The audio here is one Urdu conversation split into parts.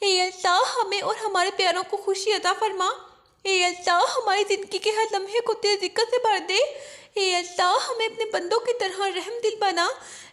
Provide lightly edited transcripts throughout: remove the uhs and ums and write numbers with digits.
اے اللہ ہمیں اور ہمارے پیاروں کو خوشی عطا فرما۔ اے اللہ ہماری زندگی کے ہر لمحے کو تیرے ذکر سے بھر دے۔ اے اللہ ہمیں اپنے بندوں کی طرح رحم دل بنا۔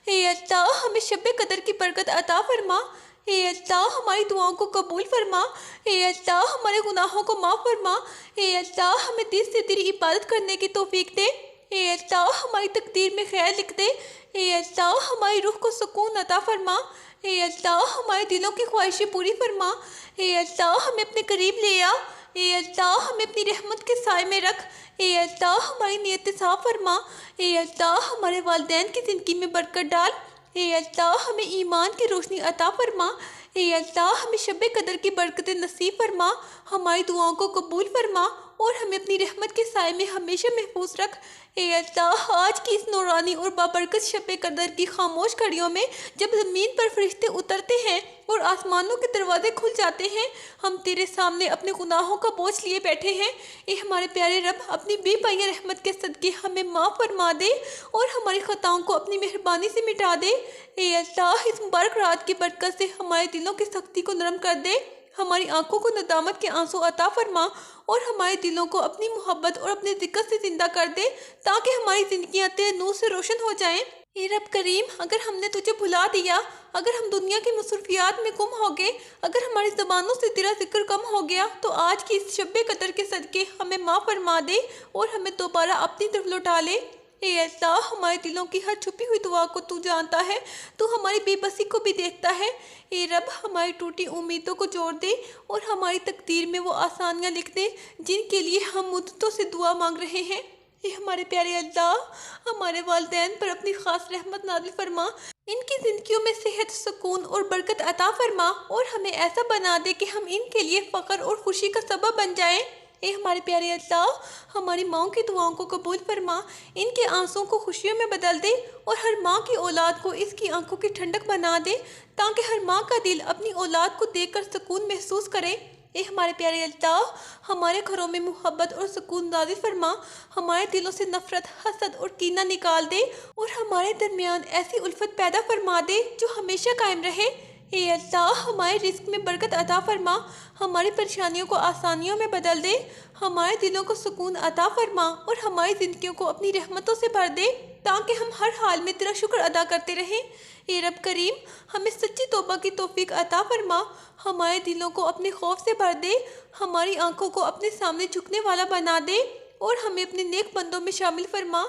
اے اللہ ہمیں شب قدر کی برکت عطا فرما۔ اے اللہ ہماری دعاؤں کو قبول فرما۔ اے اللہ ہمارے گناہوں کو معاف فرما۔ اے اللہ ہمیں دل سے تیری عبادت کرنے کی توفیق دے۔ اے اللہ ہماری تقدیر میں خیر لکھ دے۔ اے اللہ ہماری روح کو سکون عطا فرما۔ اے اللہ ہمارے دلوں کی خواہشیں پوری فرما۔ اے اللہ ہمیں اپنے قریب لے آ۔ اے اللہ ہمیں اپنی رحمت کے سائے میں رکھ۔ اے اللہ ہماری نیت صاف فرما۔ اے اللہ ہمارے والدین کی زندگی میں برکت ڈال۔ اے اللہ ہمیں ایمان کی روشنی عطا فرما۔ اے اللہ ہمیں شب قدر کی برکت نصیب فرما۔ ہماری دعاؤں کو قبول فرما اور ہمیں اپنی رحمت کے سائے میں ہمیشہ محفوظ رکھ۔ اے اللہ آج کی اس نورانی اور بابرکت شب قدر کی خاموش گھڑیوں میں جب زمین پر فرشتے اترتے ہیں اور آسمانوں کے دروازے کھل جاتے ہیں، ہم تیرے سامنے اپنے گناہوں کا بوجھ لیے بیٹھے ہیں۔ اے ہمارے پیارے رب اپنی بے پناہ رحمت کے صدقے ہمیں معاف فرما دے اور ہماری خطاؤں کو اپنی مہربانی سے مٹا دے۔ اے اللہ اس مبارک رات کی برکت سے ہمارے دلوں کی سختی کو نرم کر دے، ہماری آنکھوں کو ندامت کے آنسو عطا فرما اور ہمارے دلوں کو اپنی محبت اور اپنے ذکر سے زندہ کر دے تاکہ ہماری زندگیاں تیرے نور سے روشن ہو جائیں۔ اے رب کریم اگر ہم نے تجھے بھلا دیا، اگر ہم دنیا کی مصروفیات میں گم ہو گئے، اگر ہماری زبانوں سے تیرا ذکر کم ہو گیا، تو آج کی اس شب قدر کے صدقے ہمیں معاف فرما دے اور ہمیں دوبارہ اپنی طرف لوٹا لے۔ اے اللہ ہمارے دلوں کی ہر چھپی ہوئی دعا کو تو جانتا ہے، تو ہماری بے بسی کو بھی دیکھتا ہے۔ اے رب ہماری ٹوٹی امیدوں کو جوڑ دے اور ہماری تقدیر میں وہ آسانیاں لکھ دے جن کے لیے ہم مدتوں سے دعا مانگ رہے ہیں۔ اے ہمارے پیارے اللہ ہمارے والدین پر اپنی خاص رحمت نازل فرما، ان کی زندگیوں میں صحت، سکون اور برکت عطا فرما اور ہمیں ایسا بنا دے کہ ہم ان کے لیے فخر اور خوشی کا سبب بن جائیں۔ اے ہمارے پیارے اللہ ہماری ماؤں کی دعاؤں کو قبول فرما، ان کے آنسوں کو خوشیوں میں بدل دے اور ہر ماں کی اولاد کو اس کی آنکھوں کی ٹھنڈک بنا دے تاکہ ہر ماں کا دل اپنی اولاد کو دیکھ کر سکون محسوس کرے۔ اے ہمارے پیارے اللہ ہمارے گھروں میں محبت اور سکون نازل فرما، ہمارے دلوں سے نفرت، حسد اور کینہ نکال دے اور ہمارے درمیان ایسی الفت پیدا فرما دے جو ہمیشہ قائم رہے۔ اے اللہ ہمارے رزق میں برکت عطا فرما، ہماری پریشانیوں کو آسانیوں میں بدل دے، ہمارے دلوں کو سکون عطا فرما اور ہماری زندگیوں کو اپنی رحمتوں سے بھر دے تاکہ ہم ہر حال میں تیرا شکر ادا کرتے رہیں۔ اے رب کریم ہمیں سچی توبہ کی توفیق عطا فرما، ہمارے دلوں کو اپنے خوف سے بھر دے، ہماری آنکھوں کو اپنے سامنے جھکنے والا بنا دے اور ہمیں اپنے نیک بندوں میں شامل فرما۔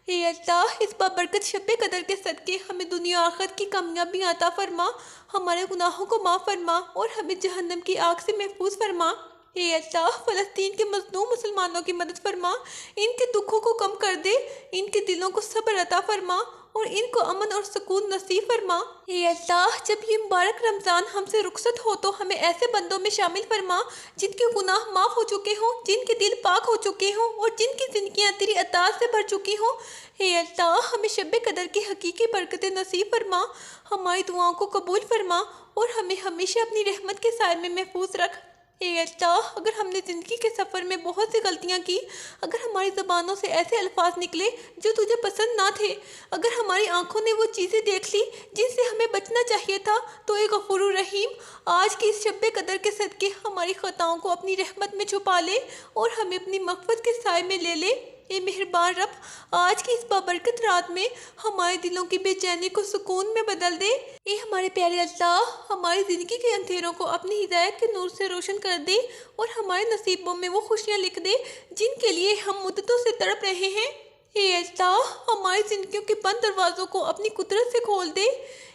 اے اللہ اس بابرکت شب قدر کے صدقے ہمیں دنیا آخرت کی کامیابی عطا فرما، ہمارے گناہوں کو معاف فرما اور ہمیں جہنم کی آگ سے محفوظ فرما۔ اے اللہ فلسطین کے مظلوم مسلمانوں کی مدد فرما، ان کے دکھوں کو کم کر دے، ان کے دلوں کو صبر عطا فرما اور ان کو امن اور سکون نصیب فرما۔ اے اللہ جب یہ مبارک رمضان ہم سے رخصت ہو تو ہمیں ایسے بندوں میں شامل فرما جن کے گناہ معاف ہو چکے ہوں، جن کے دل پاک ہو چکے ہوں اور جن کی زندگیاں تیری اطاعت سے بھر چکی ہوں۔ اے اللہ ہمیں شب قدر کی حقیقی برکتیں نصیب فرما، ہماری دعاؤں کو قبول فرما اور ہمیں ہمیشہ اپنی رحمت کے سائے میں محفوظ رکھ۔ اے اللہ اگر ہم نے زندگی کے سفر میں بہت سی غلطیاں کی، اگر ہماری زبانوں سے ایسے الفاظ نکلے جو تجھے پسند نہ تھے، اگر ہماری آنکھوں نے وہ چیزیں دیکھ لی جن سے ہمیں بچنا چاہیے تھا، تو اے غفور الرحیم آج کی اس شب قدر کے صدقے ہماری خطاؤں کو اپنی رحمت میں چھپا لے اور ہمیں اپنی مغفرت کے سائے میں لے لے۔ اے مہربان رب آج کی اس بابرکت رات میں ہمارے دلوں کی بے چینی کو سکون میں بدل دے۔ اے ہمارے پیارے اللہ ہماری زندگی کے اندھیروں کو اپنی ہدایت کے نور سے روشن کر دے اور ہمارے نصیبوں میں وہ خوشیاں لکھ دے جن کے لیے ہم مدتوں سے تڑپ رہے ہیں۔ اے اللہ ہماری زندگیوں کے بند دروازوں کو اپنی قدرت سے کھول دے۔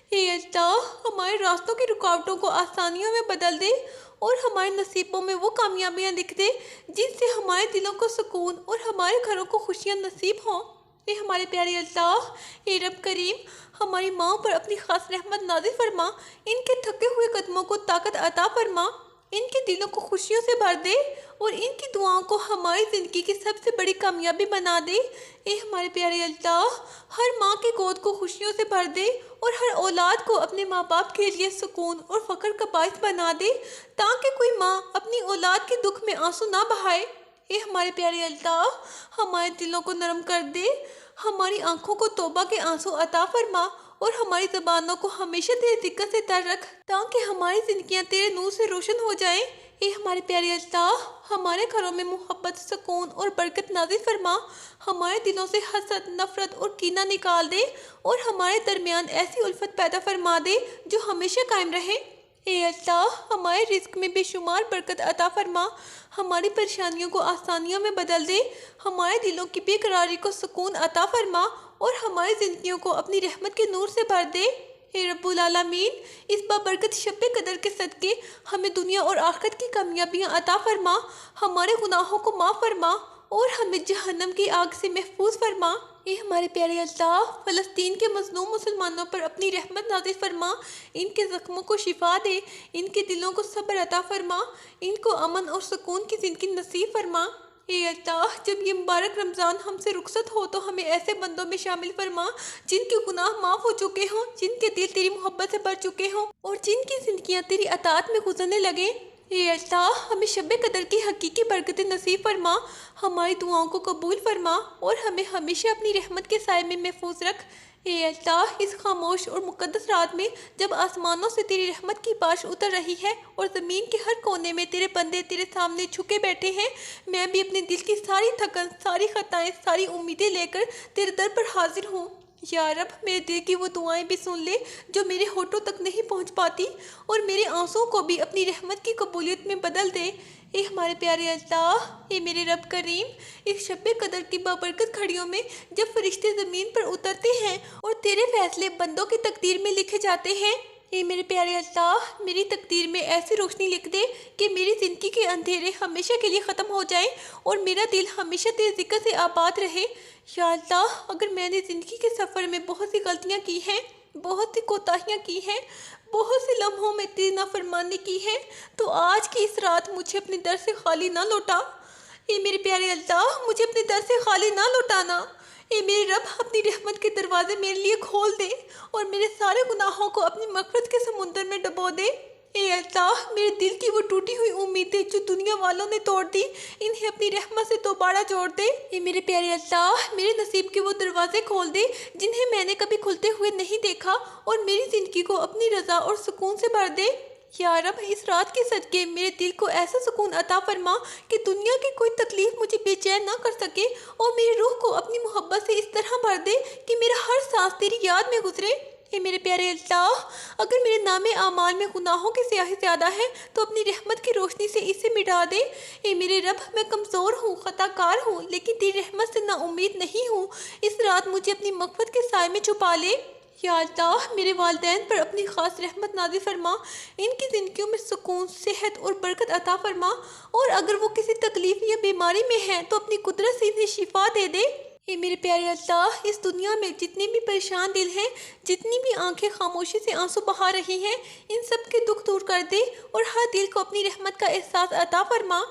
اے اللہ ہمارے راستوں کی رکاوٹوں کو آسانیوں میں بدل دے اور ہمارے نصیبوں میں وہ کامیابیاں لکھ دے جن سے ہمارے دلوں کو سکون اور ہمارے گھروں کو خوشیاں نصیب ہوں۔ اے ہمارے پیارے اللہ اے رب کریم ہماری ماں پر اپنی خاص رحمت نازل فرما، ان کے تھکے ہوئے قدموں کو طاقت عطا فرما، ان کے دلوں کو خوشیوں سے بھر دے اور ان کی دعاؤں کو ہماری زندگی کی سب سے بڑی کامیابی بنا دے۔ اے ہمارے پیارے اللہ ہر ماں کی گود کو خوشیوں سے بھر دے اور ہر اولاد کو اپنے ماں باپ کے لیے سکون اور فخر کا باعث بنا دے تاکہ کوئی ماں اپنی اولاد کے دکھ میں آنسو نہ بہائے۔ اے ہمارے پیارے اللہ ہمارے دلوں کو نرم کر دے، ہماری آنکھوں کو توبہ کے آنسو عطا فرما اور ہماری زبانوں کو ہمیشہ تیرے ذکر سے تر رکھ تاکہ ہماری زندگیاں تیرے نور سے روشن ہو جائیں۔ اے ہمارے پیارے اللہ، ہمارے گھروں میں محبت، سکون اور برکت نازل فرما، ہمارے دلوں سے حسد، نفرت اور کینہ نکال دے اور ہمارے درمیان ایسی الفت پیدا فرما دے جو ہمیشہ قائم رہے۔ اے اللہ، ہمارے رزق میں بے شمار برکت عطا فرما، ہماری پریشانیوں کو آسانیوں میں بدل دے، ہمارے دلوں کی بے قراری کو سکون عطا فرما اور ہماری زندگیوں کو اپنی رحمت کے نور سے بھر دے۔ اے رب العالمین، اس بابرکت شب قدر کے صدقے ہمیں دنیا اور آخرت کی کامیابیاں عطا فرما، ہمارے گناہوں کو معاف فرما اور ہمیں جہنم کی آگ سے محفوظ فرما۔ اے ہمارے پیارے اللہ، فلسطین کے مظلوم مسلمانوں پر اپنی رحمت نازل فرما، ان کے زخموں کو شفا دے، ان کے دلوں کو صبر عطا فرما، ان کو امن اور سکون کی زندگی نصیب فرما۔ اے اللہ، جب یہ مبارک رمضان ہم سے رخصت ہو تو ہمیں ایسے بندوں میں شامل فرما جن کے گناہ معاف ہو چکے ہوں، جن کے دل تیری محبت سے بھر چکے ہوں اور جن کی زندگیاں تیری اطاعت میں گزرنے لگیں۔ اے اللہ، ہمیں شب قدر کی حقیقی برکتیں نصیب فرما، ہماری دعاؤں کو قبول فرما اور ہمیں ہمیشہ اپنی رحمت کے سائے میں محفوظ رکھ۔ اے اللہ، اس خاموش اور مقدس رات میں جب آسمانوں سے تیری رحمت کی بارش اتر رہی ہے اور زمین کے ہر کونے میں تیرے بندے تیرے سامنے جھکے بیٹھے ہیں، میں بھی اپنے دل کی ساری تھکن، ساری خطائیں، ساری امیدیں لے کر تیرے در پر حاضر ہوں۔ یا رب، میرے دل کی وہ دعائیں بھی سن لے جو میرے ہونٹوں تک نہیں پہنچ پاتی اور میرے آنسوں کو بھی اپنی رحمت کی قبولیت میں بدل دے۔ اے ہمارے پیارے اللہ، اے میرے رب کریم، اس شب قدر کی بابرکت گھڑیوں میں جب فرشتے زمین پر اترتے ہیں اور تیرے فیصلے بندوں کی تقدیر میں لکھے جاتے ہیں، اے میرے پیارے اللہ، میری تقدیر میں ایسی روشنی لکھ دے کہ میری زندگی کے اندھیرے ہمیشہ کے لیے ختم ہو جائیں اور میرا دل ہمیشہ تیرے ذکر سے آباد رہے۔ یا اللہ، اگر میں نے زندگی کے سفر میں بہت سی غلطیاں کی ہیں، بہت سی کوتاہیاں کی ہیں، بہت سے لمحوں میں تیری نافرمانی کی ہے تو آج کی اس رات مجھے اپنے در سے خالی نہ لوٹا۔ اے میرے پیارے اللہ، مجھے اپنے در سے خالی نہ لوٹانا۔ اے میرے رب، اپنی رحمت کے دروازے میرے لیے کھول دے اور میرے سارے گناہوں کو اپنی مغفرت کے سمندر میں ڈبو دے۔ اے اللہ، میرے دل کی وہ ٹوٹی ہوئی امیدیں جو دنیا والوں نے توڑ دی، انہیں اپنی رحمت سے دوبارہ جوڑ دے۔ اے میرے پیارے اللہ، میرے نصیب کے وہ دروازے کھول دے جنہیں میں نے کبھی کھلتے ہوئے نہیں دیکھا اور میری زندگی کو اپنی رضا اور سکون سے بھر دے۔ یا رب، اس رات کے صدقے میرے دل کو ایسا سکون عطا فرما کہ دنیا کی کوئی تکلیف مجھے بے چین نہ کر سکے اور میری روح کو اپنی محبت سے اس طرح بھر دے کہ میرا ہر سانس تیری یاد میں گزرے۔ اے میرے پیارے اللہ، اگر میرے نام اعمال میں گناہوں کی سیاہی زیادہ ہے تو اپنی رحمت کی روشنی سے اسے مٹا دے۔ اے میرے رب، میں کمزور ہوں، خطا کار ہوں، لیکن تیری رحمت سے نا امید نہیں ہوں۔ اس رات مجھے اپنی مغفرت کے سائے میں چھپا لے۔ یا اللہ، میرے والدین پر اپنی خاص رحمت نازل فرما، ان کی زندگیوں میں سکون، صحت اور برکت عطا فرما اور اگر وہ کسی تکلیف یا بیماری میں ہیں تو اپنی قدرت سے انہیں شفا دے دے۔ اے میرے پیارے اللہ، اس دنیا میں جتنے بھی پریشان دل ہیں، جتنی بھی آنکھیں خاموشی سے آنسو بہا رہی ہیں، ان سب کے دکھ دور کر دے اور ہر دل کو اپنی رحمت کا احساس عطا فرما۔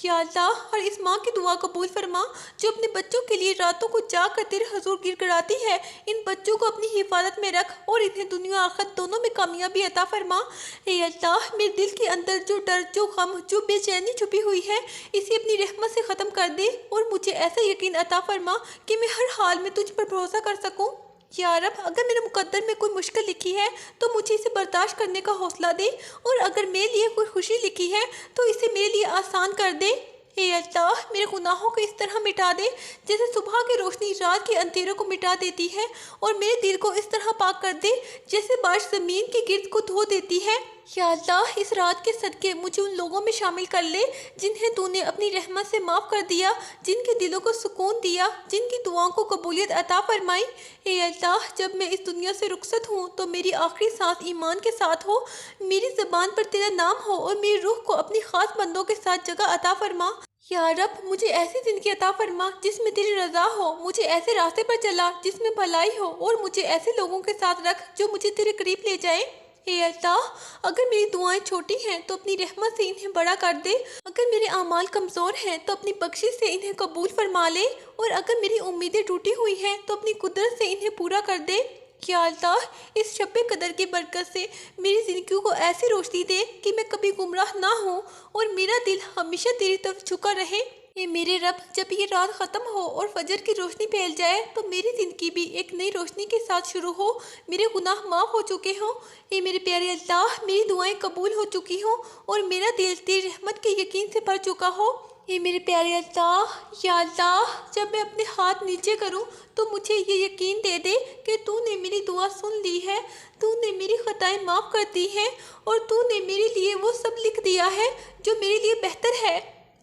یا اللہ، ہر اس ماں کی دعا قبول فرما جو اپنے بچوں کے لیے راتوں کو جاگ کر تیرے حضور گر گڑاتی ہے۔ ان بچوں کو اپنی حفاظت میں رکھ اور انہیں دنیا و آخرت دونوں میں کامیابی عطا فرما۔ اے اللہ، میرے دل کے اندر جو ڈر، جو غم، جو بے چینی چھپی ہوئی ہے، اسے اپنی رحمت سے ختم کر دے اور مجھے ایسا یقین عطا فرما کہ میں ہر حال میں تجھ پر بھروسہ کر سکوں۔ یا رب، اگر میرے مقدر میں کوئی مشکل لکھی ہے تو مجھے اسے برداشت کرنے کا حوصلہ دے اور اگر میرے لیے کوئی خوشی لکھی ہے تو اسے میرے لیے آسان کر دے۔ اے اللہ، میرے گناہوں کو اس طرح مٹا دے جیسے صبح کی روشنی رات کے اندھیروں کو مٹا دیتی ہے اور میرے دل کو اس طرح پاک کر دے جیسے بارش زمین کے گرد کو دھو دیتی ہے۔ یا اللہ، اس رات کے صدقے مجھے ان لوگوں میں شامل کر لے جنہیں تو نے اپنی رحمت سے معاف کر دیا، جن کے دلوں کو سکون دیا، جن کی دعاؤں کو قبولیت عطا فرمائی۔ اے اللہ، جب میں اس دنیا سے رخصت ہوں تو میری آخری سانس ایمان کے ساتھ ہو، میری زبان پر تیرا نام ہو اور میری روح کو اپنی خاص بندوں کے ساتھ جگہ عطا فرما۔ یا رب، مجھے ایسی زندگی عطا فرما جس میں تیری رضا ہو، مجھے ایسے راستے پر چلا جس میں بھلائی ہو اور مجھے ایسے لوگوں کے ساتھ رکھ جو مجھے تیرے قریب لے جائیں۔ اے اللہ، اگر میری دعائیں چھوٹی ہیں تو اپنی رحمت سے انہیں بڑا کر دے، اگر میرے اعمال کمزور ہیں تو اپنی بخشش سے انہیں قبول فرما لے اور اگر میری امیدیں ٹوٹی ہوئی ہیں تو اپنی قدرت سے انہیں پورا کر دے۔ یا اللہ، اس شب قدر کی برکت سے میری زندگی کو ایسی روشنی دے کہ میں کبھی گمراہ نہ ہوں اور میرا دل ہمیشہ تیری طرف جھکا رہے۔ اے میرے رب، جب یہ رات ختم ہو اور فجر کی روشنی پھیل جائے تو میری زندگی بھی ایک نئی روشنی کے ساتھ شروع ہو، میرے گناہ معاف ہو چکے ہوں۔ اے میرے پیارے اللہ، میری دعائیں قبول ہو چکی ہوں اور میرا دل تیری رحمت کے یقین سے بھر چکا ہو۔ اے میرے پیارے اللہ، یا اللہ، جب میں اپنے ہاتھ نیچے کروں تو مجھے یہ یقین دے دے کہ تو نے میری دعا سن لی ہے، تو نے میری خطائیں معاف کر دی ہیں اور تو نے میرے لیے وہ سب لکھ دیا ہے جو میرے لیے بہتر ہے۔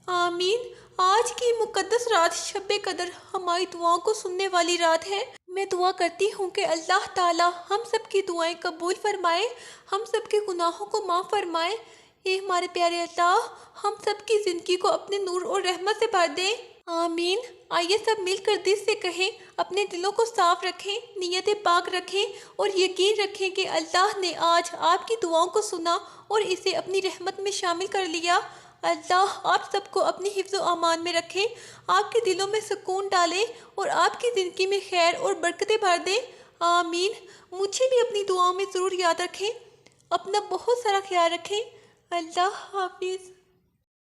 آمین۔ آج کی مقدس رات شب قدر ہماری دعاؤں کو سننے والی رات ہے۔ میں دعا کرتی ہوں کہ اللہ تعالی ہم سب کی دعائیں قبول فرمائے، ہم سب کے گناہوں کو معاف فرمائے۔ اے ہمارے پیارے اللہ، ہم سب کی زندگی کو اپنے نور اور رحمت سے بھر دیں۔ آمین۔ آئیے سب مل کر دل سے کہیں، اپنے دلوں کو صاف رکھیں، نیتیں پاک رکھیں اور یقین رکھیں کہ اللہ نے آج آپ کی دعاؤں کو سنا اور اسے اپنی رحمت میں شامل کر لیا۔ اللہ آپ سب کو اپنی حفظ و امان میں رکھیں، آپ کے دلوں میں سکون ڈالیں اور آپ کی زندگی میں خیر اور برکتیں بھر دیں۔ آمین۔ مجھے بھی اپنی دعاؤں میں ضرور یاد رکھیں۔ اپنا بہت سارا خیال رکھیں۔ اللہ حافظ۔